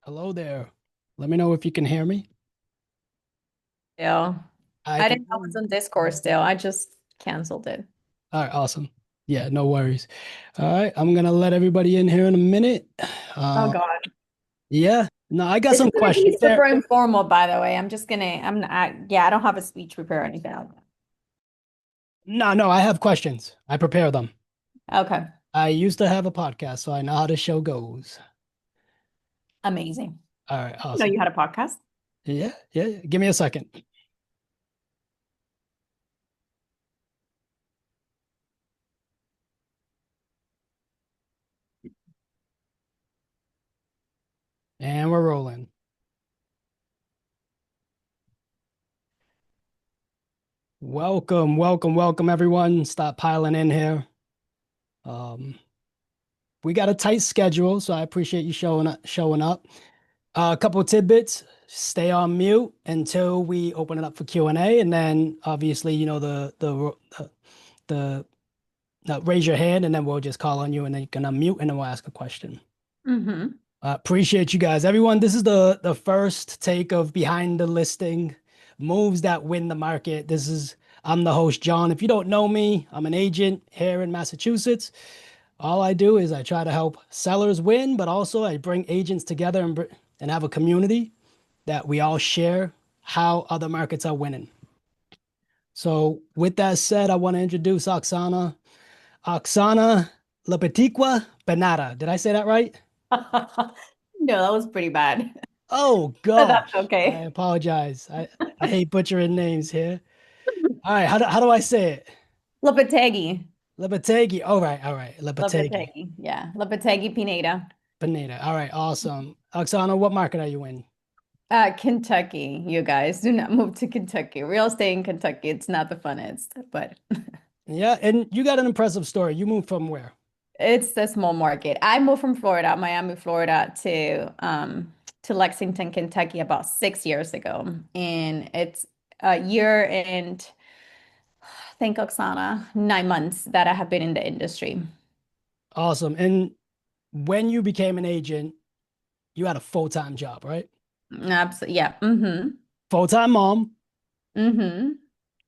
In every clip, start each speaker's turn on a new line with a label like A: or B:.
A: Hello there. Let me know if you can hear me.
B: Still.
A: I
B: I
A: can
B: didn't know
A: hear
B: it was
A: you.
B: on Discord still. I just canceled it.
A: All right, awesome. Yeah, no worries. All right, I'm gonna let everybody in here in a minute.
B: Oh
A: Uh,
B: God.
A: yeah, no, I got
B: This is
A: some
B: gonna be
A: questions
B: super
A: there.
B: informal, by the way. I'm not, yeah, I don't have a speech prepared or anything like
A: No, I have questions. I prepare them.
B: that. Okay.
A: I used to have a podcast, so I know how the show goes.
B: Amazing.
A: All right,
B: You know
A: awesome.
B: you had a podcast.
A: Yeah. Give me a second. And we're rolling. Welcome, everyone. Stop piling in here. Um, we got a tight schedule, so I appreciate you showing up. A couple of tidbits. Stay on mute until we open it up for Q&A, and then obviously, the raise your hand, and then we'll just call on you, and then you can unmute, and then we'll ask a question.
B: Mm-hmm.
A: Appreciate you guys, everyone. This is the first take of behind the listing moves that win the market. I'm the host, John. If you don't know me, I'm an agent here in Massachusetts. All I do is I try to help sellers win, but also I bring agents together and have a community that we all share how other markets are winning. So, with that said, I want to introduce Oxana. Oxana Lepetikwa Benata. Did I say that right?
B: No, that was pretty bad.
A: Oh
B: But that's
A: gosh, I
B: okay.
A: apologize. I hate butchering names here. All right, how do I say it?
B: Lopetegi.
A: Lepetegi. All right. Lepetegi.
B: Lopetegi. Yeah. Lopetegi Pineda.
A: Benita. All right, awesome. Oksana, what market are you in?
B: Kentucky, you guys. Do not move to Kentucky. Real estate in Kentucky, it's not the funnest, but
A: Yeah, and you got an impressive story. You moved from where?
B: it's a small market. I moved from Florida, Miami, Florida, to Lexington, Kentucky about 6 years ago. And it's a year and thank Oksana, 9 months that I have been in the industry.
A: Awesome. And when you became an agent, you had a full-time job, right?
B: Absolutely. Yeah. Mm-hmm.
A: Full-time mom,
B: Mm-hmm.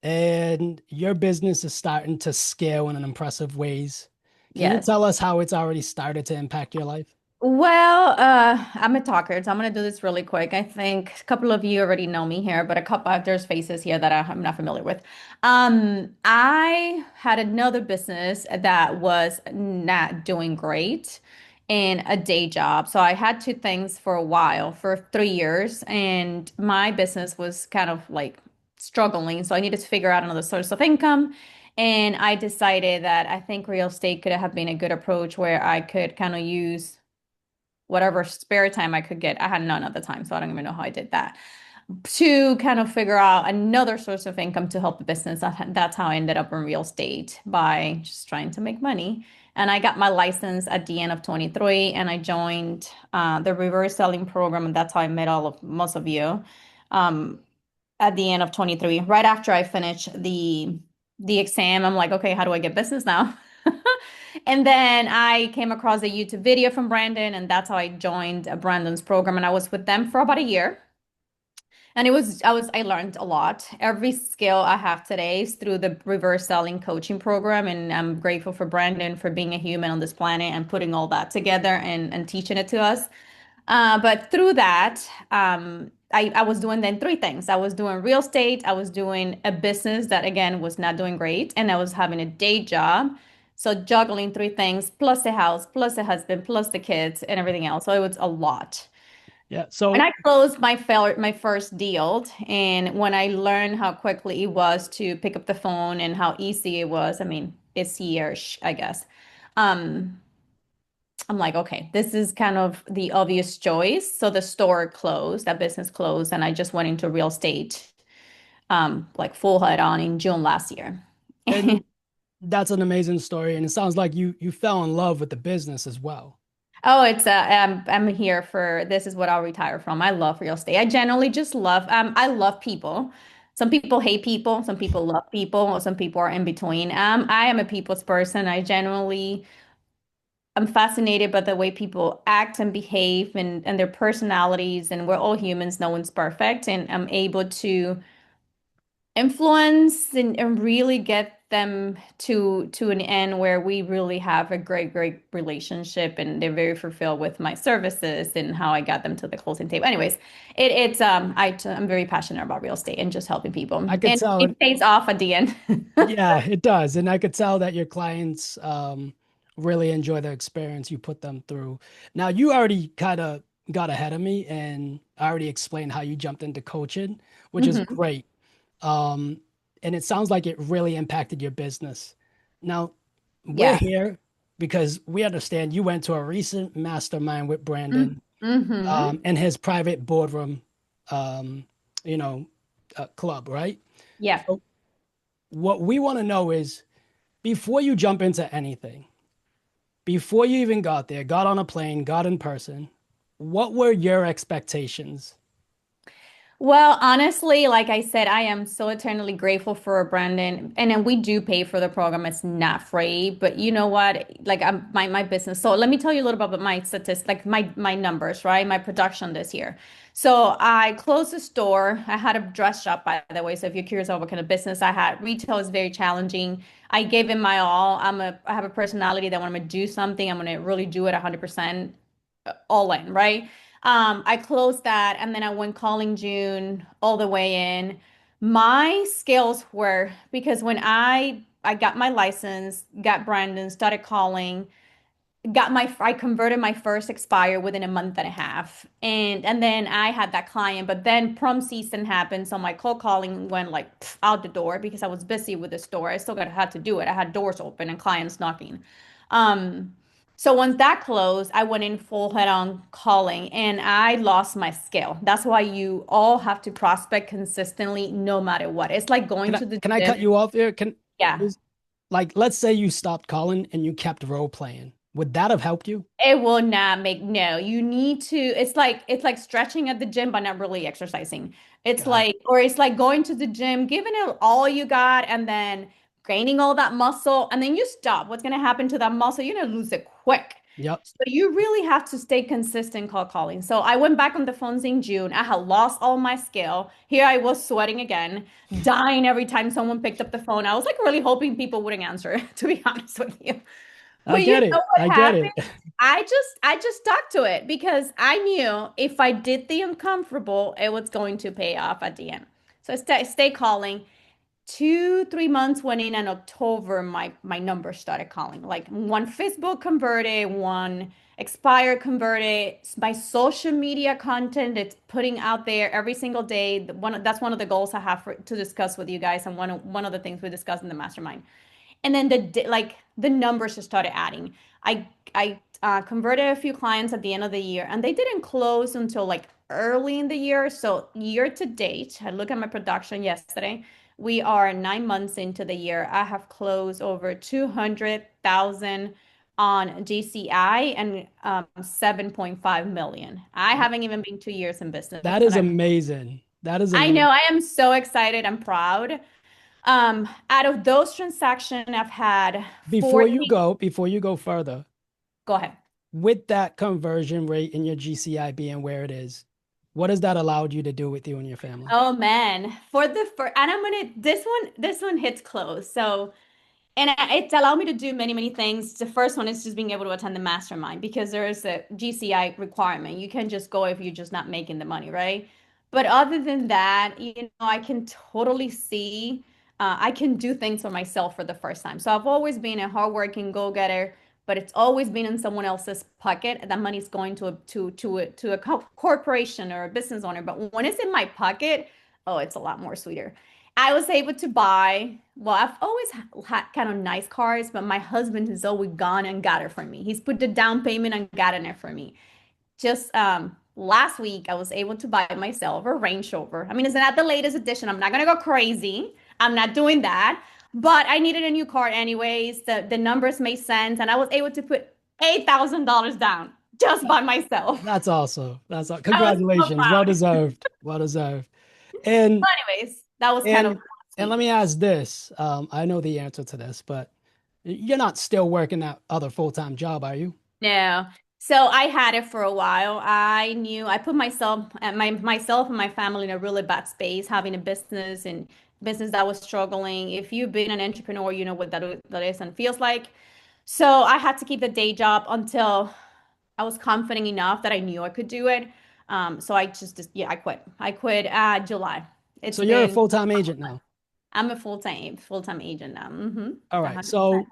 A: and your business is starting to scale in an impressive ways. Can you
B: Yes.
A: tell us how it's already started to impact your life?
B: Well, I'm a talker, so I'm gonna do this really quick. I think a couple of you already know me here, but a couple there's faces here that I'm not familiar with. I had another business that was not doing great in a day job. So I had two things for a while, for 3 years, and my business was kind of like struggling. So I needed to figure out another source of income. And I decided that I think real estate could have been a good approach where I could kind of use whatever spare time I could get. I had none at the time, so I don't even know how I did that. To kind of figure out another source of income to help the business. That's how I ended up in real estate by just trying to make money. And I got my license at the end of 23 and I joined the reverse selling program. And that's how I met most of you um, at the end of 23. Right after I finished the exam, I'm like, okay, how do I get business now? And then I came across a YouTube video from Brandon, and that's how I joined Brandon's program. And I was with them for about a year. And I learned a lot. Every skill I have today is through the reverse selling coaching program. And I'm grateful for Brandon for being a human on this planet and putting all that together and teaching it to us. But through that, I was doing then three things. I was doing real estate, I was doing a business that again was not doing great, and I was having a day job. So juggling three things, plus the house, plus the husband, plus the kids, and everything else. So it was a lot.
A: Yeah.
B: When
A: So
B: I closed my first deal, and when I learned how quickly it was to pick up the phone and how easy it was, I mean, it's years, I guess. Um, I'm like, okay, this is kind of the obvious choice. So the store closed, that business closed, and I just went into real estate, like full head on in June last year.
A: and that's an amazing story, and it sounds like you fell in love with the business as well.
B: Oh, I'm here for this is what I'll retire from. I love real estate. I generally just love I love people. Some people hate people, some people love people, or some people are in between. I am a people's person. I generally I'm fascinated by the way people act and behave and their personalities, and we're all humans, no one's perfect, and I'm able to influence and really get them to an end where we really have a great relationship and they're very fulfilled with my services and how I got them to the closing table. Anyways, I'm very passionate about real estate and just helping people,
A: I could
B: and
A: tell.
B: it pays off at the end.
A: Yeah, it does. And I could tell that your clients really enjoy the experience you put them through. Now, you already kind of got ahead of me and I already explained how you jumped into coaching, which is
B: Mhm.
A: great. Um, and it sounds like it really impacted your business. Now, we're
B: Yeah.
A: here because we understand you went to a recent mastermind with Brandon
B: Mm-hmm.
A: and his private boardroom, um, you know, club, right?
B: Yeah.
A: So what we want to know is before you jump into anything, before you even got there, got on a plane, got in person, what were your expectations?
B: Well, honestly, like I said, I am so eternally grateful for Brandon. And then we do pay for the program. It's not free, but you know what? Like my business. So let me tell you a little bit about my statistics, like my numbers, right? My production this year. So I closed the store. I had a dress shop, by the way. So if you're curious about what kind of business I had, retail is very challenging. I gave it my all. I have a personality that when I'm gonna do something, I'm gonna really do it 100% all in, right? I closed that and then I went calling June all the way in. My skills were because when I got my license, got Brandon, started calling, I converted my first expire within a month and a half. And then I had that client, but then prom season happened, so my cold calling went like out the door because I was busy with the store. I still got had to do it. I had doors open and clients knocking. Um, so once that closed, I went in full head on calling and I lost my skill. That's why you all have to prospect consistently no matter what. It's like going
A: Can I
B: to the
A: can I
B: gym.
A: cut you off here? Can
B: Yeah.
A: is like let's say you stopped calling and you kept role playing. Would that have helped you?
B: It will not make no. You need to, it's like stretching at the gym, but not really exercising. It's
A: Got it.
B: like, or it's like going to the gym, giving it all you got, and then gaining all that muscle, and then you stop. What's gonna happen to that muscle? You're gonna lose it quick.
A: Yep.
B: So you really have to stay consistent call calling. So I went back on the phones in June. I had lost all my skill. Here I was sweating again, dying every time someone picked up the phone. I was like really hoping people wouldn't answer, to be honest with you.
A: I
B: But you
A: get
B: know
A: it.
B: what
A: I get
B: happened?
A: it.
B: I just stuck to it because I knew if I did the uncomfortable, it was going to pay off at the end. So I stay calling. 2, 3 months went in, and October, my numbers started calling. Like one Facebook converted, one expire converted. My social media content, it's putting out there every single day. That's one of the goals I have to discuss with you guys, and one of the things we discussed in the mastermind. And then the numbers just started adding. I converted a few clients at the end of the year, and they didn't close until like early in the year. So year to date, I look at my production yesterday. We are 9 months into the year. I have closed over 200,000 on GCI and 7.5 million. I haven't even been 2 years in business,
A: That
B: and
A: is amazing. That is
B: I
A: amazing.
B: know I am so excited. I'm proud. Out of those transactions, I've had 40.
A: Before you go further,
B: Go ahead.
A: with that conversion rate in your GCI being where it is, what has that allowed you to do with you and your family?
B: Oh man, for the first, and this one hits close. So, and it's allowed me to do many things. The first one is just being able to attend the mastermind because there is a GCI requirement. You can just go if you're just not making the money, right? But other than that, I can totally see I can do things for myself for the first time. So I've always been a hardworking go-getter, but it's always been in someone else's pocket. That money's going to a corporation or a business owner. But when it's in my pocket, oh, it's a lot more sweeter. I was able to buy, well, I've always had kind of nice cars, but my husband has always gone and got it for me. He's put the down payment and gotten it for me. Just last week, I was able to buy myself a Range Rover. I mean, it's not the latest edition. I'm not gonna go crazy. I'm not doing that. But I needed a new car anyways. The numbers made sense, and I was able to put $8,000 down just by myself.
A: That's awesome.
B: I was so
A: Congratulations. Well
B: proud.
A: deserved. Well deserved. And
B: Anyways, that was kind of
A: and
B: last
A: and let
B: week.
A: me ask this. I know the answer to this, but you're not still working that other full-time job, are you?
B: No. So I had it for a while. I knew I put myself and my family in a really bad space, having a business and business that was struggling. If you've been an entrepreneur, you know what that is and feels like. So I had to keep the day job until I was confident enough that I knew I could do it. So I just yeah, I quit. I quit July.
A: So
B: It's
A: you're a
B: been
A: full-time agent now.
B: I'm a full-time agent now.
A: All right.
B: 100%.
A: So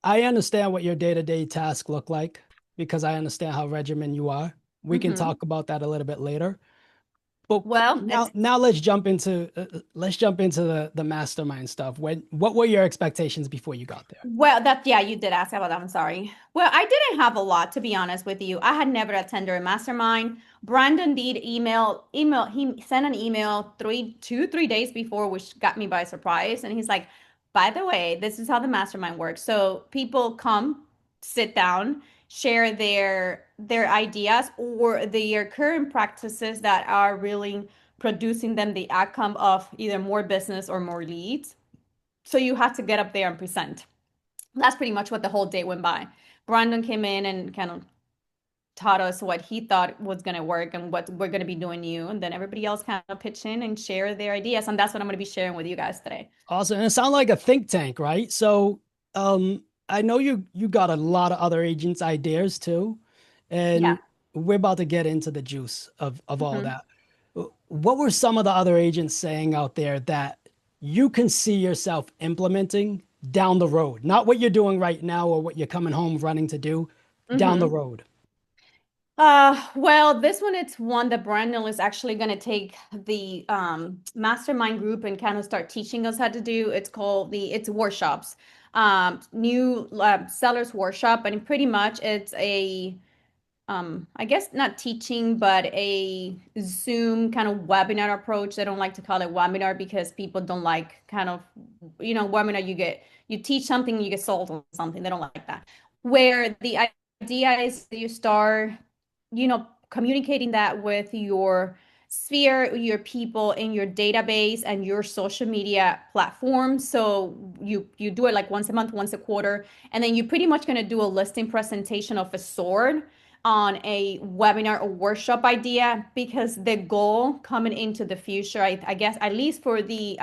A: I understand what your day-to-day tasks look like because I understand how regimen you are. We can
B: hmm
A: talk about that a little bit later. But
B: Well,
A: now let's jump into the mastermind stuff. What were your expectations before you got there?
B: yeah, you did ask about that. I'm sorry. Well, I didn't have a lot, to be honest with you. I had never attended a mastermind. Brandon did email. He sent an email 3 days before, which got me by surprise. And he's like, by the way, this is how the mastermind works. So people come, sit down, share their ideas or their current practices that are really producing them the outcome of either more business or more leads. So you have to get up there and present. That's pretty much what the whole day went by. Brandon came in and kind of taught us what he thought was going to work and what we're going to be doing new. And then everybody else kind of pitch in and share their ideas. And that's what I'm going to be sharing with you guys today.
A: Awesome. And it sounds like a think tank, right? So, I know you got a lot of other agents' ideas too,
B: Yeah.
A: and we're about to get into the juice of all
B: hmm
A: that. What were some of the other agents saying out there that you can see yourself implementing down the road? Not what you're doing right now or what you're coming home running to do down the
B: hmm
A: road.
B: well, this one, it's one that Brandon is actually going to take the mastermind group and kind of start teaching us how to do. It's workshops, new sellers workshop, and pretty much it's a I guess not teaching, but a Zoom kind of webinar approach. I don't like to call it webinar because people don't like kind of, webinar you teach something, you get sold on something. They don't like that. Where the idea is you start, communicating that with your sphere, your people in your database and your social media platform. So you do it like once a month, once a quarter, and then you're pretty much going to do a listing presentation of a sort on a webinar or workshop idea because the goal coming into the future, I guess, at least for the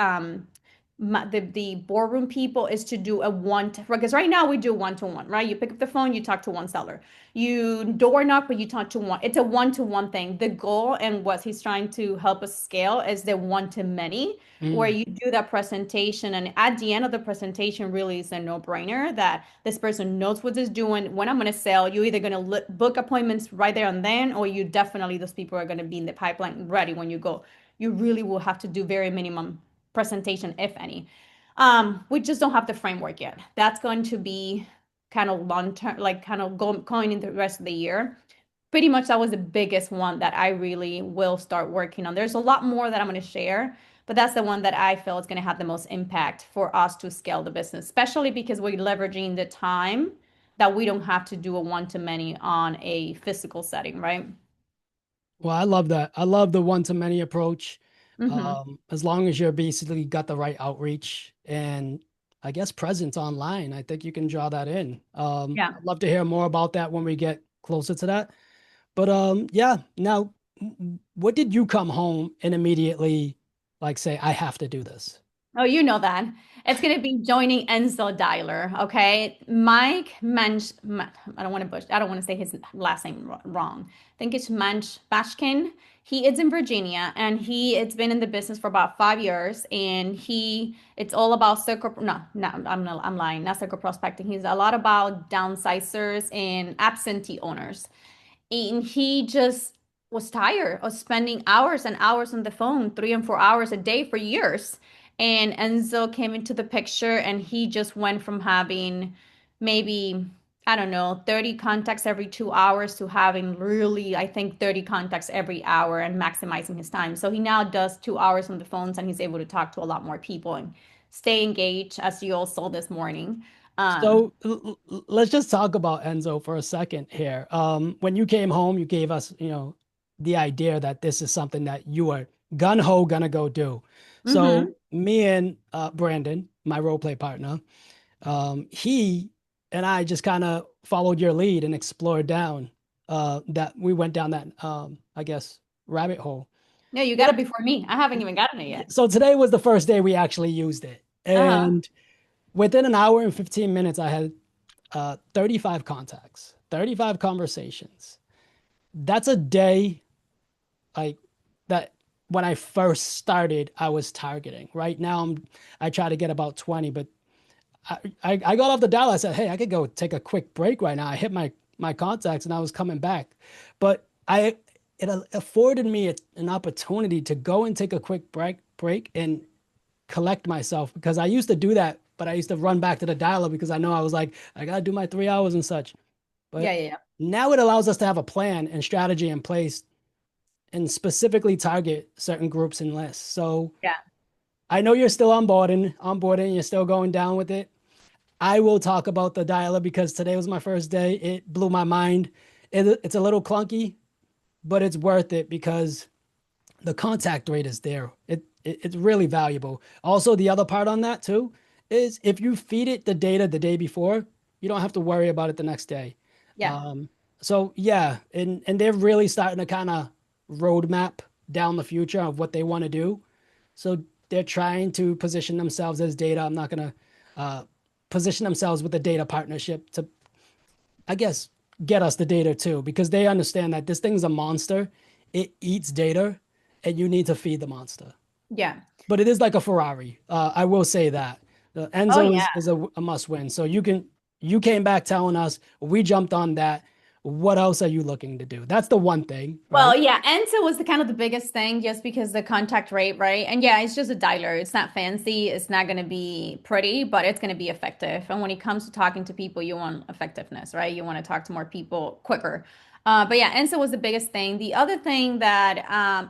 B: boardroom people, is to do a one to, because right now we do one-to-one, right? You pick up the phone, you talk to one seller, you door knock, but you talk to one. It's a one-to-one thing. The goal and what he's trying to help us scale is the one-to-many, where
A: Mm.
B: you do that presentation, and at the end of the presentation really is a no-brainer that this person knows what they're doing. When I'm going to sell, you're either going to book appointments right there and then, or you definitely, those people are going to be in the pipeline ready when you go. You really will have to do very minimum presentation, if any. We just don't have the framework yet. That's going to be kind of long term, like kind of going into the rest of the year. Pretty much that was the biggest one that I really will start working on. There's a lot more that I'm going to share, but that's the one that I feel is going to have the most impact for us to scale the business, especially because we're leveraging the time that we don't have to do a one-to-many on a physical setting, right?
A: Well, I love that. I love the one-to-many approach.
B: Mm-hmm.
A: As long as you're basically got the right outreach and I guess presence online, I think you can draw that in.
B: Yeah.
A: I'd love to hear more about that when we get closer to that. But yeah, now what did you come home and immediately like say, I have to do this?
B: Oh, you know that. It's going to be joining Enzo Dialer, okay? Mike Mensch, I don't want to say his last name wrong. I think it's Mensch Bashkin. He is in Virginia and it's been in the business for about 5 years, and it's all about circle, no, I'm lying, not circle prospecting. He's a lot about downsizers and absentee owners. And he just was tired of spending hours and hours on the phone, 3 and 4 hours a day for years. And Enzo came into the picture, and he just went from having maybe, I don't know, 30 contacts every 2 hours to having really, I think, 30 contacts every hour and maximizing his time. So he now does 2 hours on the phones, and he's able to talk to a lot more people and stay engaged, as you all saw this morning. Um,
A: So let's just talk about Enzo for a second here. When you came home, you gave us, the idea that this is something that you are gun ho gonna go do. So
B: mhm.
A: me and Brandon, my role play partner, he and I just kind of followed your lead and explored down that we went down that I guess rabbit hole.
B: No, you got
A: Well,
B: it before me. I haven't even gotten it yet.
A: so today was the first day we actually used it.
B: Uh-huh.
A: And within an hour and 15 minutes, I had 35 contacts, 35 conversations. That's a day like that when I first started, I was targeting. Right now, I try to get about 20, but I got off the dial. I said, hey, I could go take a quick break right now. I hit my contacts and I was coming back. But it afforded me an opportunity to go and take a quick break and collect myself because I used to do that, but I used to run back to the dialer because I know I was like, I gotta do my 3 hours and such.
B: Yeah,
A: But
B: yeah, yeah.
A: now it allows us to have a plan and strategy in place and specifically target certain groups and lists. So
B: Yeah.
A: I know you're still onboarding, you're still going down with it. I will talk about the dialer because today was my first day. It blew my mind. It's a little clunky, but it's worth it because the contact rate is there. It's really valuable. Also, the other part on that too is if you feed it the data the day before, you don't have to worry about it the next day.
B: Yeah.
A: Um, so yeah, and they're really starting to kind of roadmap down the future of what they want to do. So they're trying to position themselves as data. I'm not gonna position themselves with a data partnership to, I guess, get us the data too, because they understand that this thing's a monster. It eats data, and you need to feed the monster.
B: Yeah.
A: But it is like a Ferrari. I will say that the
B: Oh,
A: Enzo
B: yeah.
A: is a must win. So you came back telling us we jumped on that. What else are you looking to do? That's the one thing,
B: Well,
A: right?
B: yeah, Enso was the kind of the biggest thing just because the contact rate, right? And yeah, it's just a dialer. It's not fancy. It's not going to be pretty, but it's going to be effective. And when it comes to talking to people, you want effectiveness, right? You want to talk to more people quicker. But yeah, Enso was the biggest thing. The other thing that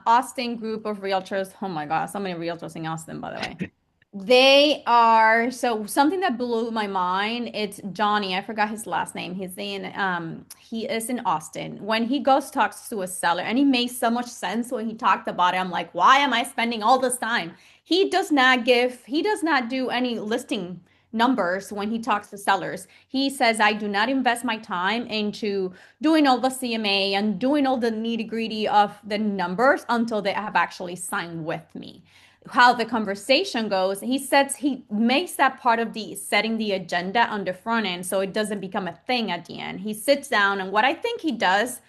B: Austin group of realtors, oh my God, so many realtors in Austin, by the way. They are so something that blew my mind. It's Johnny. I forgot his last name. He is in Austin. When he goes talks to a seller, and he makes so much sense when he talked about it. I'm like, why am I spending all this time? He does not do any listing numbers when he talks to sellers. He says, I do not invest my time into doing all the CMA and doing all the nitty-gritty of the numbers until they have actually signed with me. How the conversation goes, he makes that part of the setting the agenda on the front end so it doesn't become a thing at the end. He sits down, and what I think he does,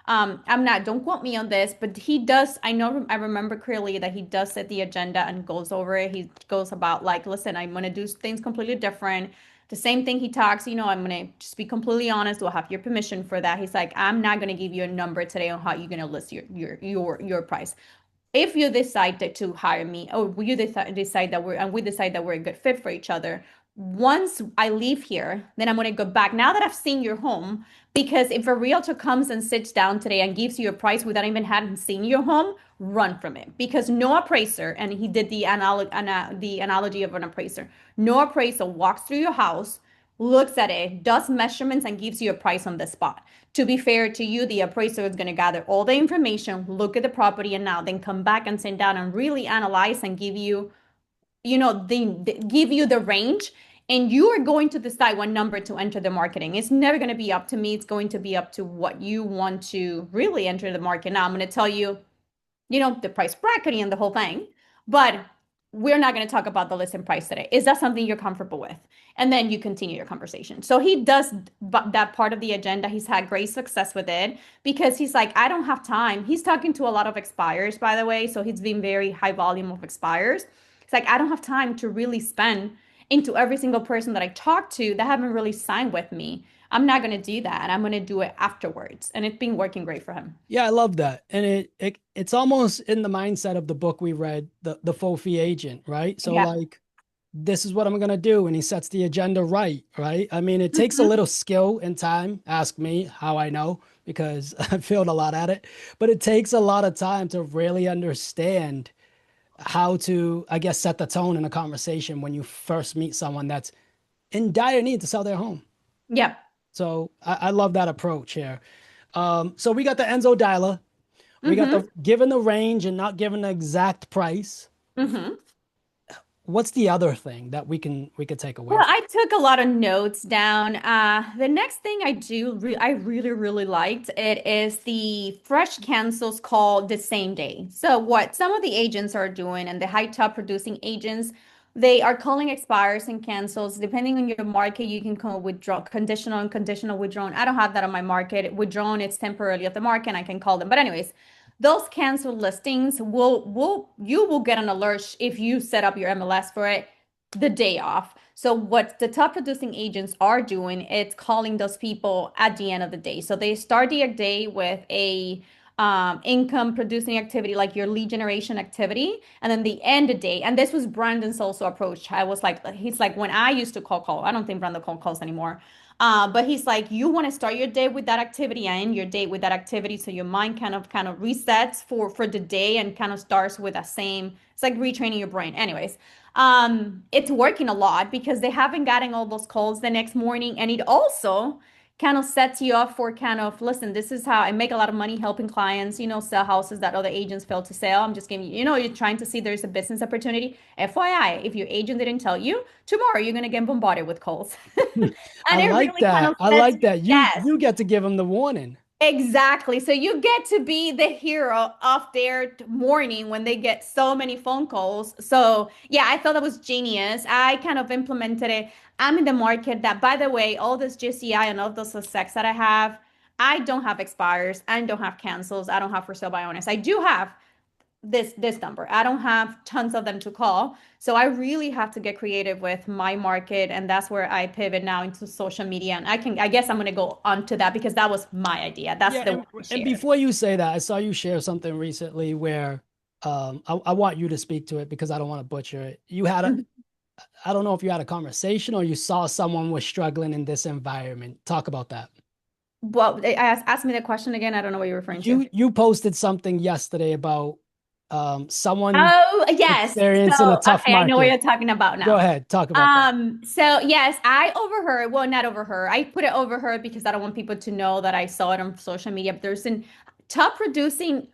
B: don't quote me on this, but he does, I remember clearly that he does set the agenda and goes over it. He goes about like, listen, I'm going to do things completely different. The same thing he talks, I'm going to just be completely honest. We'll have your permission for that. He's like, I'm not going to give you a number today on how you're going to list your price. If you decide to hire me, or you decide that we decide that we're a good fit for each other, once I leave here, then I'm going to go back now that I've seen your home. Because if a realtor comes and sits down today and gives you a price without even having seen your home, run from it. Because no appraiser, and he did the analogy of an appraiser, no appraiser walks through your house, looks at it, does measurements, and gives you a price on the spot. To be fair to you, the appraiser is going to gather all the information, look at the property, and now then come back and sit down and really analyze and give you, give you the range. And you are going to decide what number to enter the marketing. It's never going to be up to me. It's going to be up to what you want to really enter the market. Now, I'm going to tell you, the price bracketing and the whole thing. But we're not going to talk about the listing price today. Is that something you're comfortable with? And then you continue your conversation. So he does that part of the agenda. He's had great success with it because he's like, I don't have time. He's talking to a lot of expires, by the way. So he's been very high volume of expires. It's like, I don't have time to really spend into every single person that I talk to that haven't really signed with me. I'm not going to do that. I'm going to do it afterwards. And it's been working great for him.
A: Yeah, I love that. And it's almost in the mindset of the book we read, the full fee agent, right? So
B: Yeah.
A: like this is what I'm gonna do, and he sets the agenda right, right? I mean, it takes a
B: Mhm.
A: little skill and time. Ask me how I know because I failed a lot at it, but it takes a lot of time to really understand how to, I guess, set the tone in a conversation when you first meet someone that's in dire need to sell their home.
B: Yeah.
A: So I love that approach here. So we got the Enzo dialer. We got
B: Mm-hmm.
A: the given the range and not given the exact price.
B: Mm-hmm.
A: what's the other thing that we could take away
B: Well,
A: from?
B: I took a lot of notes down. The next thing I really, really liked it is the fresh cancels called the same day. So what some of the agents are doing and the high top producing agents, they are calling expires and cancels. Depending on your market, you can call withdraw, conditional and conditional withdrawn. I don't have that on my market. Withdrawn, it's temporarily at the market, and I can call them. But anyways, those canceled listings will you will get an alert if you set up your MLS for it the day off. So what the top producing agents are doing, it's calling those people at the end of the day. So they start the day with a income producing activity like your lead generation activity, and then the end the day. And this was Brandon's also approach. I was like, he's like, when I used to call, I don't think Brandon calls anymore. But he's like, you want to start your day with that activity and end your day with that activity, so your mind kind of resets for the day and kind of starts with the same. It's like retraining your brain. Anyways, it's working a lot because they haven't gotten all those calls the next morning, and it also kind of sets you up for kind of, listen, this is how I make a lot of money helping clients, sell houses that other agents fail to sell. I'm just giving you, you're trying to see there's a business opportunity. FYI, if your agent didn't tell you, tomorrow you're going to get bombarded with calls.
A: I
B: And it
A: like
B: really kind
A: that.
B: of
A: I
B: sets
A: like
B: you,
A: that.
B: yes.
A: You get to give them the warning.
B: Exactly. So you get to be the hero of their morning when they get so many phone calls. So yeah, I thought that was genius. I kind of implemented it. I'm in the market that, by the way, all this GCI and all those success that I have, I don't have expires. I don't have cancels. I don't have for sale by honest. I do have this number. I don't have tons of them to call. So I really have to get creative with my market, and that's where I pivot now into social media. And I guess I'm going to go on to that because that was my idea. That's
A: Yeah,
B: the one I
A: and
B: shared.
A: before you say that, I saw you share something recently where I want you to speak to it because I don't want to butcher it. I don't know if you had a conversation or you saw someone was struggling in this environment. Talk about that.
B: Well, ask me the question again. I don't know what you're referring to.
A: You posted something yesterday about someone
B: Oh, yes.
A: experiencing a
B: So,
A: tough
B: okay, I know what
A: market.
B: you're talking about
A: Go
B: now.
A: ahead, talk about that.
B: So yes, I overheard, well, not overheard. I put it overheard because I don't want people to know that I saw it on social media. But there's an top producing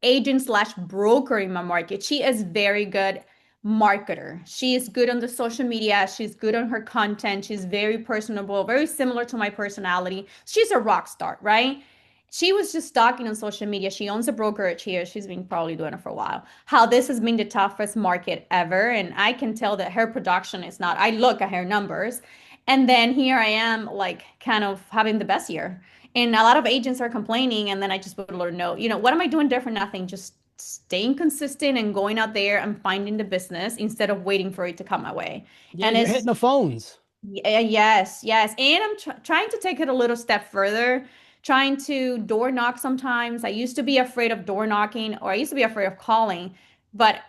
B: agent slash broker in my market. She is very good marketer. She is good on the social media. She's good on her content. She's very personable, very similar to my personality. She's a rock star, right? She was just talking on social media. She owns a brokerage here. She's been probably doing it for a while. How this has been the toughest market ever. And I can tell that her production is not. I look at her numbers. And then here I am, like, kind of having the best year. And a lot of agents are complaining. And then I just put a little note, what am I doing different? Nothing. Just staying consistent and going out there and finding the business instead of waiting for it to come my way.
A: Yeah,
B: And
A: you're hitting
B: it's
A: the phones.
B: yeah, yes, yes. And I'm trying to take it a little step further, trying to door knock sometimes. I used to be afraid of door knocking, or I used to be afraid of calling, but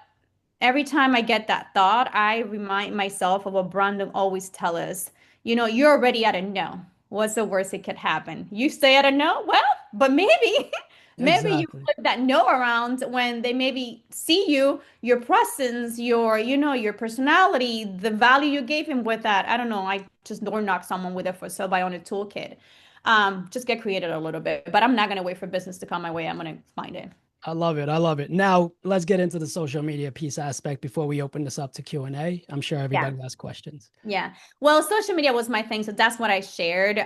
B: every time I get that thought, I remind myself of what Brandon always tell us. You're already at a no. What's the worst that could happen? You stay at a no? Well, but maybe, maybe you
A: Exactly.
B: flip that no around when they maybe see you, your presence, your personality, the value you gave him with that. I don't know. I just door knock someone with a for sale by on a toolkit. Just get creative a little bit, but I'm not gonna wait for business to come my way. I'm gonna find it.
A: I love it. I love it. Now, let's get into the social media piece aspect before we open this up to Q&A. I'm sure
B: Yeah.
A: everybody has questions.
B: Yeah. Well, social media was my thing, so that's what I shared.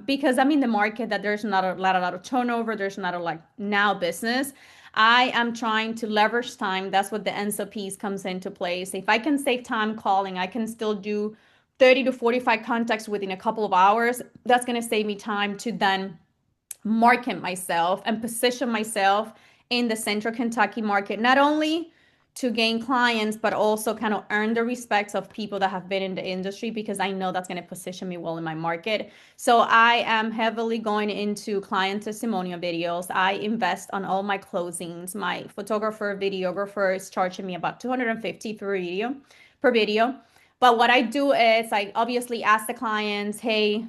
B: Because I'm in the market that there's not a lot of turnover. There's not a like now business. I am trying to leverage time. That's what the NSOPs comes into place. If I can save time calling, I can still do 30 to 45 contacts within a couple of hours. That's going to save me time to then market myself and position myself in the central Kentucky market, not only to gain clients, but also kind of earn the respects of people that have been in the industry because I know that's going to position me well in my market. So I am heavily going into client testimonial videos. I invest on all my closings. My photographer, videographer is charging me about 250 per video. But what I do is I obviously ask the clients, hey,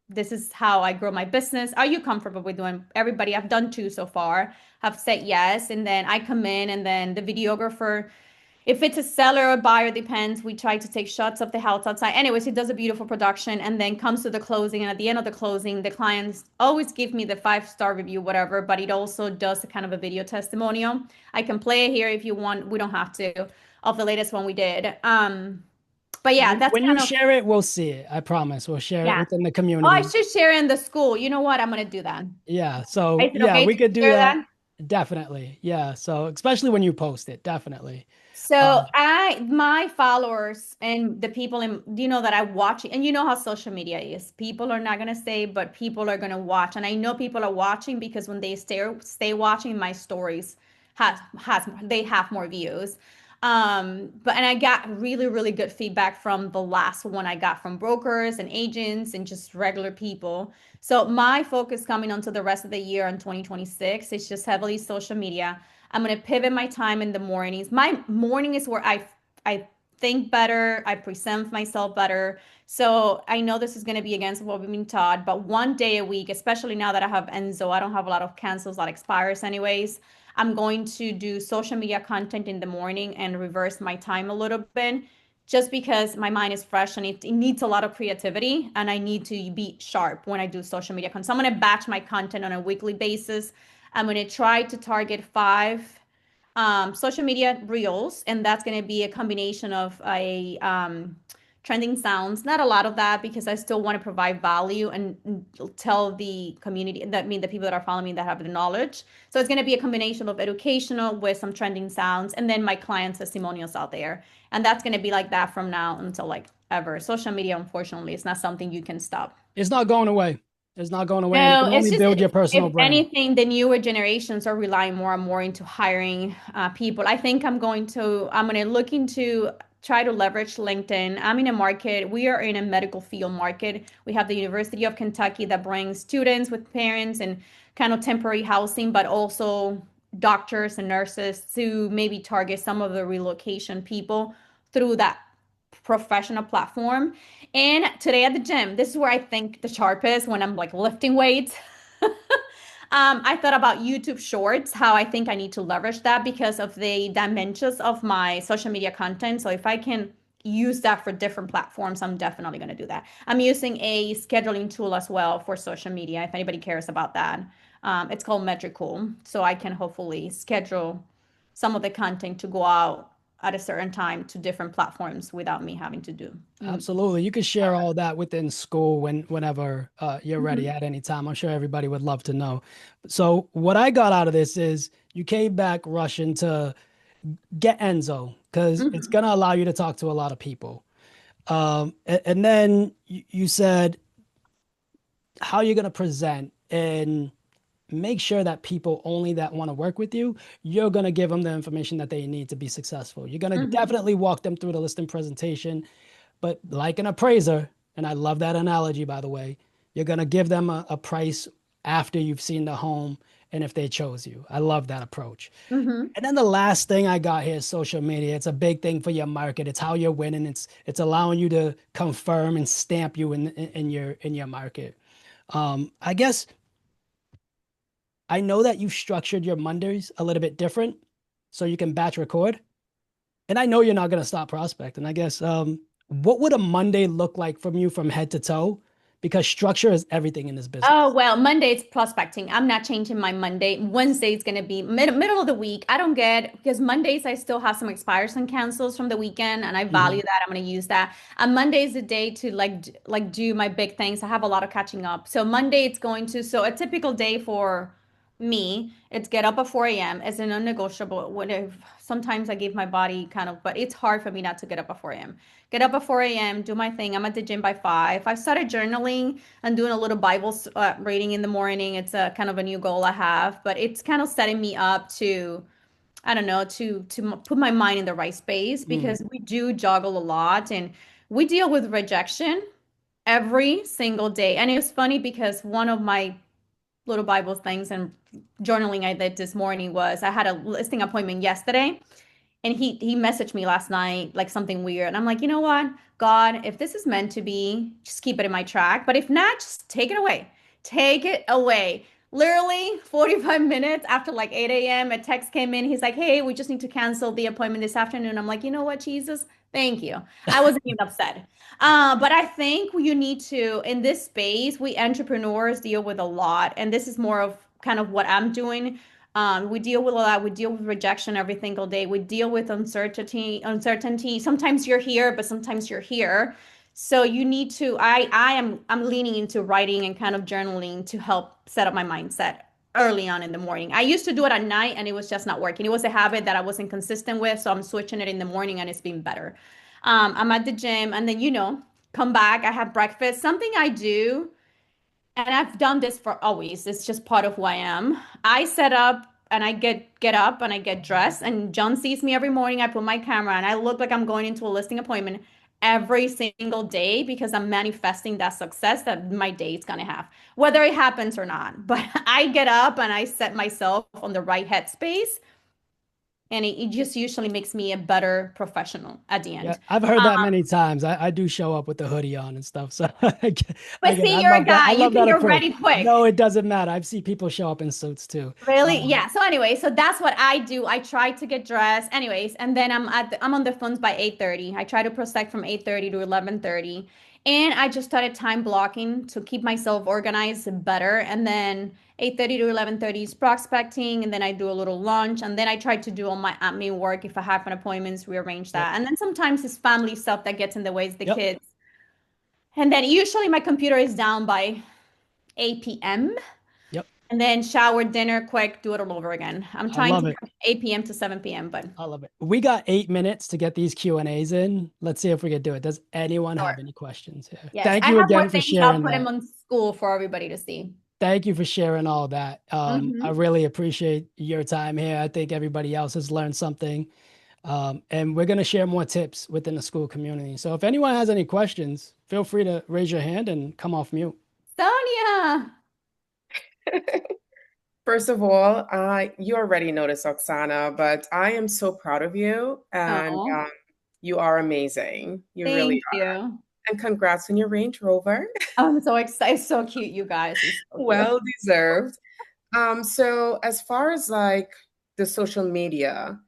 B: this is how I grow my business. Are you comfortable with doing everybody? I've done two so far, have said yes. And then I come in and then the videographer, if it's a seller or buyer, depends. We try to take shots of the house outside. Anyways, he does a beautiful production and then comes to the closing. And at the end of the closing, the clients always give me the 5-star review, whatever, but it also does a kind of a video testimonial. I can play it here if you want. We don't have to. of the latest one we did. But yeah, that's
A: When you
B: kind of
A: share it, we'll see it. I promise. We'll share it
B: yeah.
A: within the
B: Oh, I
A: community.
B: should share in the school. You know what? I'm gonna do that.
A: Yeah. So
B: Is it
A: yeah,
B: okay
A: we
B: to
A: could do
B: share
A: that.
B: that?
A: Definitely. Yeah. So especially when you post it, definitely.
B: So
A: Um,
B: my followers and the people in, you know, that I watch, and you know how social media is. People are not gonna say, but people are gonna watch, and I know people are watching because when they stay watching my stories, has they have more views. But and I got really good feedback from the last one I got from brokers and agents and just regular people. So my focus coming onto the rest of the year in 2026 is just heavily social media. I'm gonna pivot my time in the mornings. My morning is where I think better, I present myself better. So I know this is gonna be against what we've been taught, but one day a week, especially now that I have Enzo, I don't have a lot of cancels, a lot of expires anyways. I'm going to do social media content in the morning and reverse my time a little bit just because my mind is fresh and it needs a lot of creativity and I need to be sharp when I do social media content. So I'm going to batch my content on a weekly basis. I'm going to try to target five social media reels, and that's going to be a combination of a trending sounds. Not a lot of that because I still want to provide value and tell the community that mean the people that are following me that have the knowledge. So it's going to be a combination of educational with some trending sounds, and then my client testimonials out there, and that's going to be like that from now until like ever. Social media, unfortunately, is not something you can stop.
A: it's not going away. It's not going away, and it
B: No,
A: can
B: it's
A: only
B: just
A: build your personal
B: if
A: brand.
B: anything, the newer generations are relying more and more into hiring people. I think I'm going to look into try to leverage LinkedIn. I'm in a market, we are in a medical field market. We have the University of Kentucky that brings students with parents and kind of temporary housing, but also doctors and nurses to maybe target some of the relocation people through that professional platform. And today at the gym, this is where I think the sharpest when I'm like lifting weights. I thought about YouTube Shorts, how I think I need to leverage that because of the dimensions of my social media content. So if I can use that for different platforms, I'm definitely going to do that. I'm using a scheduling tool as well for social media, if anybody cares about that. It's called Metricool. So I can hopefully schedule some of the content to go out at a certain time to different platforms without me having to do.
A: Absolutely. You could share all that within school whenever you're ready
B: Mhm.
A: at any time. I'm sure everybody would love to know. So what I got out of this is you came back rushing to get Enzo because it's
B: Mhm.
A: gonna allow you to talk to a lot of people. And then you said how you're gonna present and make sure that people only that want to work with you, you're going to give them the information that they need to be successful. You're going to
B: Mhm.
A: definitely walk them through the listing presentation, but like an appraiser, and I love that analogy, by the way, you're going to give them a price after you've seen the home and if they chose you. I love that approach.
B: Mhm.
A: And then the last thing I got here is social media. It's a big thing for your market. It's how you're winning. It's allowing you to confirm and stamp you in your market. I guess I know that you've structured your Mondays a little bit different so you can batch record. And I know you're not going to stop prospecting. I guess what would a Monday look like from you from head to toe? Because structure is everything in this
B: Oh,
A: business.
B: well, Monday's prospecting. I'm not changing my Monday. Wednesday's going to be middle of the week. I don't get because Mondays I still have some expires and cancels from the weekend and I value
A: Mhm.
B: that. I'm going to use that. And Monday is the day to like do my big things. I have a lot of catching up. So Monday it's going to so a typical day for me, it's get up at 4 a.m. It's a non-negotiable. Sometimes I give my body kind of, but it's hard for me not to get up at 4 a.m. Get up at 4 a.m., do my thing. I'm at the gym by 5. I started journaling and doing a little Bible reading in the morning. It's a kind of a new goal I have, but it's kind of setting me up to, I don't know, to put my mind in the right space
A: Mm.
B: because we do juggle a lot and we deal with rejection every single day. And it was funny because one of my little Bible things and journaling I did this morning was I had a listing appointment yesterday and he messaged me last night like something weird. And I'm like, you know what? God, if this is meant to be, just keep it in my track. But if not, just take it away. Take it away. Literally 45 minutes after like 8 a.m., a text came in. He's like, hey, we just need to cancel the appointment this afternoon. I'm like, you know what, Jesus? Thank you. I wasn't even upset. But I think you need to, in this space, we entrepreneurs deal with a lot. And this is more of kind of what I'm doing. We deal with a lot. We deal with rejection every single day. We deal with uncertainty. Sometimes you're here, but sometimes you're here. So you need to, I'm leaning into writing and kind of journaling to help set up my mindset early on in the morning. I used to do it at night and it was just not working. It was a habit that I wasn't consistent with. So I'm switching it in the morning and it's been better. I'm at the gym and then, come back. I have breakfast. Something I do, and I've done this for always. It's just part of who I am. I set up and I get up and I get dressed and John sees me every morning. I put my camera and I look like I'm going into a listing appointment every single day because I'm manifesting that success that my day is gonna have, whether it happens or not. But I get up and I set myself on the right headspace, and it just usually makes me a better professional at the
A: Yeah,
B: end.
A: I've heard that many times. I do show up with the hoodie on and stuff. So
B: But
A: I
B: see, you're a
A: love that. I
B: guy.
A: love that
B: You're
A: approach.
B: ready quick.
A: No, it doesn't matter. I've seen people show up in suits too.
B: Really? Yeah. So anyway, so that's what I do. I try to get dressed anyways, and then I'm on the phones by 8:30. I try to prospect from 8:30 to 11:30. And I just started time blocking to keep myself organized better. And then 8:30 to 11:30 is prospecting, and then I do a little lunch, and then I try to do all my admin work if I have an appointments, rearrange
A: Yep.
B: that. And then sometimes it's family stuff that gets in the way, it's the
A: Yep.
B: kids. And then usually my computer is down by 8 p.m.
A: Yep.
B: And then shower, dinner, quick, do it all over again. I'm
A: I
B: trying
A: love
B: to
A: it.
B: from 8 p.m. to 7 p.m., but
A: I love it. We got 8 minutes to get these Q&As in. Let's see if we can do it. Does anyone have
B: sure.
A: any questions here?
B: Yes,
A: Thank
B: I
A: you
B: have more
A: again for
B: things. I'll
A: sharing
B: put them
A: that.
B: on school for everybody to see.
A: Thank you for sharing all that. I
B: Hmm.
A: really appreciate your time here. I think everybody else has learned something. And we're going to share more tips within the school community. So if anyone has any questions, feel free to raise your hand and come off mute.
B: Sonia.
C: First of all, you already noticed Oksana, but I am so proud of you, and
B: Oh,
C: you are amazing. You really
B: thank
C: are.
B: you.
C: And congrats on your Range Rover.
B: I'm so excited. It's so cute, you guys. It's so cute.
C: Well deserved. So as far as like the social media,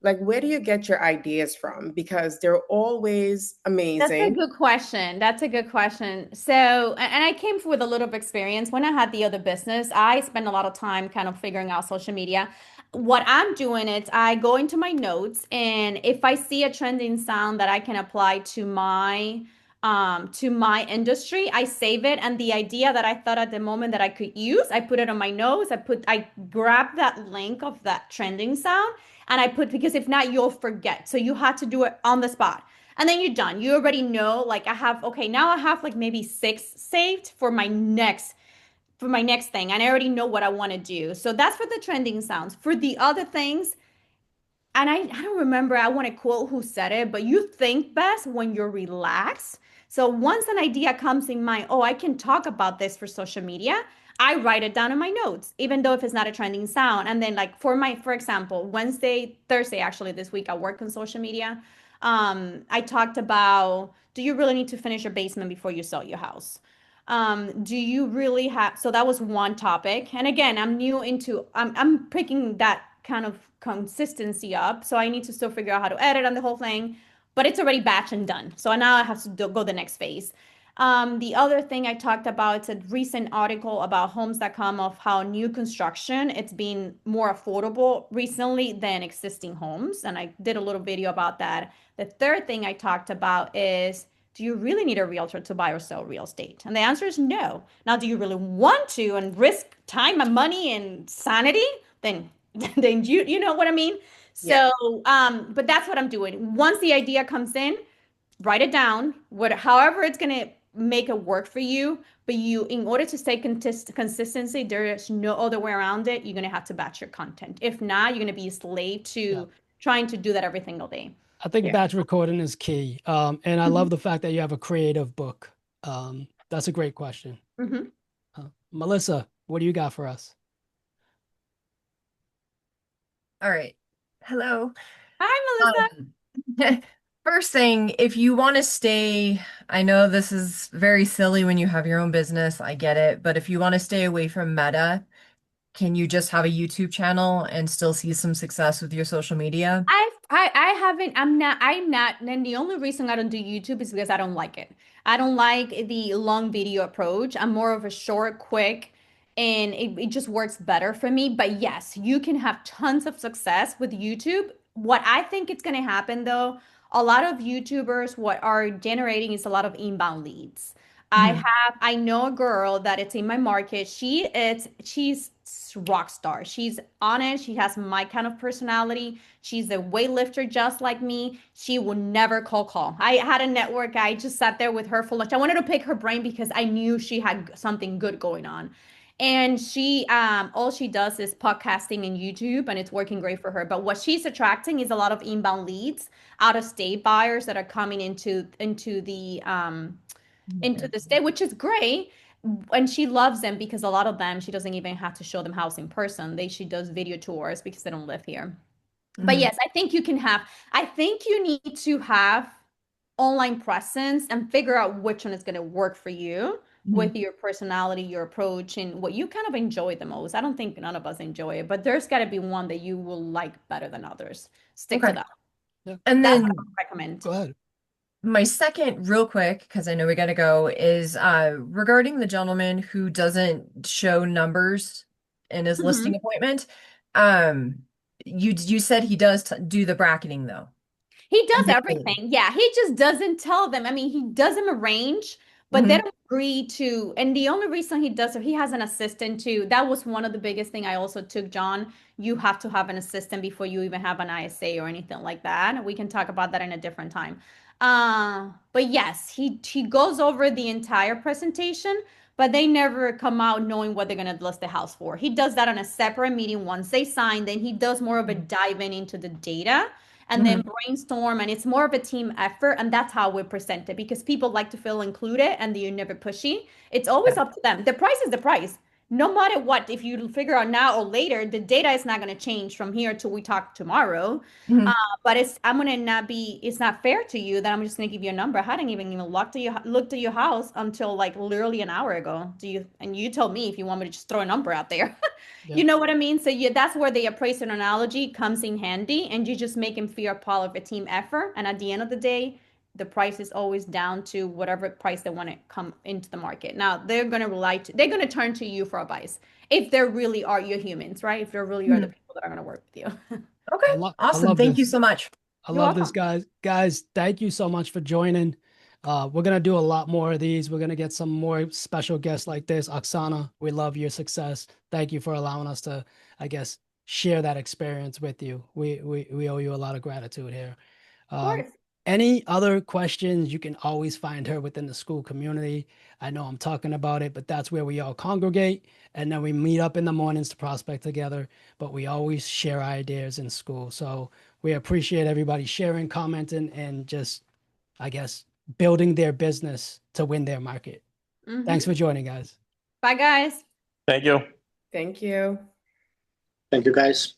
C: like where do you get your ideas from? Because they're always
B: That's a
C: amazing.
B: good question. That's a good question. So, and I came with a little bit of experience. When I had the other business, I spent a lot of time kind of figuring out social media. What I'm doing is I go into my notes, and if I see a trending sound that I can apply to my industry, I save it. And the idea that I thought at the moment that I could use, I put it on my notes. I grab that link of that trending sound and I put, because if not, you'll forget. So you had to do it on the spot. And then you're done. You already know, like I have, okay, now I have like maybe six saved for my next thing. And I already know what I want to do. So that's for the trending sounds. For the other things, and I don't remember, I want to quote who said it, but you think best when you're relaxed. So once an idea comes in mind, oh, I can talk about this for social media, I write it down in my notes, even though if it's not a trending sound. And then like for example, Wednesday, Thursday, actually this week, I work on social media. I talked about, do you really need to finish your basement before you sell your house? Do you really have, so that was one topic. And again, I'm picking that kind of consistency up. So I need to still figure out how to edit on the whole thing, but it's already batch and done. So now I have to go the next phase. The other thing I talked about, it's a recent article about homes.com of how new construction, it's been more affordable recently than existing homes. And I did a little video about that. The third thing I talked about is, do you really need a realtor to buy or sell real estate? And the answer is no. Now, do you really want to and risk time and money and sanity? Then then you know what I mean?
C: Yeah.
B: So, but that's what I'm doing. Once the idea comes in, write it down, however it's gonna make it work for you. But in order to stay consistency, there is no other way around it. You're gonna have to batch your content. If not, you're gonna be a slave
A: Yeah.
B: to trying to do that every single day.
A: I think
C: Yeah.
A: batch recording is key. And I
B: Mhm.
A: love the fact that you have a creative book. That's a great question.
B: Mhm.
A: Melissa, what do you got for us?
D: All right. Hello.
B: Hi, Melissa.
D: First thing, if you want to stay, I know this is very silly when you have your own business, I get it, but if you want to stay away from Meta, can you just have a YouTube channel and still see some success with your social media?
B: I haven't, I'm not, and the only reason I don't do YouTube is because I don't like it. I don't like the long video approach. I'm more of a short, quick. and it just works better for me. But yes, you can have tons of success with YouTube. What I think it's going to happen though, a lot of YouTubers, what are generating is a lot of inbound leads.
D: Mhm.
B: I know a girl that it's in my market. She's rock star. She's honest. She has my kind of personality. She's a weightlifter just like me. She will never call. I had a network. I just sat there with her for lunch. I wanted to pick her brain because I knew she had something good going on. And she all she does is podcasting and YouTube, and it's working great for her. But what she's attracting is a lot of inbound leads, out of state buyers that are coming into the state, which is great. And she loves them because a lot of them, she doesn't even have to show them house in person. She does video tours because they don't live here. But
D: Mhm.
B: yes, I think you need to have online presence and figure out which one is going to work for you with
D: Mhm.
B: your personality, your approach, and what you kind of enjoy the most. I don't think none of us enjoy it, but there's got to be one that you will like better than others. Stick to
D: Okay.
B: that.
A: Yeah,
D: And
B: That's what I
D: then
B: would recommend.
A: go ahead.
D: my second, real quick, because I know we gotta go, is regarding the gentleman who doesn't show numbers in his listing
B: Mhm.
D: appointment. Um, you said he does do the bracketing though.
B: He does
D: Immediately.
B: everything. Yeah, he just doesn't tell them. I mean, he does them arrange, but they
D: Hmm.
B: don't agree to. And the only reason he does it, he has an assistant too. That was one of the biggest thing I also took, John. You have to have an assistant before you even have an ISA or anything like that. We can talk about that in a different time. But yes, he goes over the entire presentation, but they never come out knowing what they're gonna list the house for. He does that on a separate meeting once they sign. Then he does more of a dive into the data and then
D: Hmm.
B: brainstorm, and it's more of a team effort, and that's how we present it because people like to feel included and you're never pushy. It's always
D: Yeah.
B: up to them. The price is the price, no matter what. If you figure out now or later, the data is not going to change from here till we talk tomorrow. uh,
D: Hmm.
B: but I'm gonna not be, it's not fair to you that I'm just gonna give you a number. I hadn't even looked at your house until like literally an hour ago. And you told me if you want me to just throw a number out there.
A: Yeah,
B: You know what I mean? So yeah, that's where the appraisal analogy comes in handy, and you just make them feel part of a team effort. And at the end of the day, the price is always down to whatever price they want to come into the market. Now they're gonna turn to you for advice if they really are your humans, right? If they really are the
D: Hmm.
B: people that are gonna work with you.
D: Okay,
A: I
D: awesome.
A: love
D: Thank you
A: this.
D: so much.
A: I
B: You're
A: love this,
B: welcome.
A: guys. Guys, thank you so much for joining. We're gonna do a lot more of these. We're gonna get some more special guests like this. Oksana, we love your success. Thank you for allowing us to, I guess, share that experience with you. We owe you a lot of gratitude here.
B: Of
A: Um,
B: course.
A: any other questions, you can always find her within the school community. I know I'm talking about it, but that's where we all congregate. And then we meet up in the mornings to prospect together. But we always share ideas in school. So we appreciate everybody sharing, commenting, and just, I guess, building their business to win their market. Thanks
B: Hmm.
A: for joining, guys.
B: Bye, guys.
E: Thank you.
C: Thank you.
F: Thank you, guys.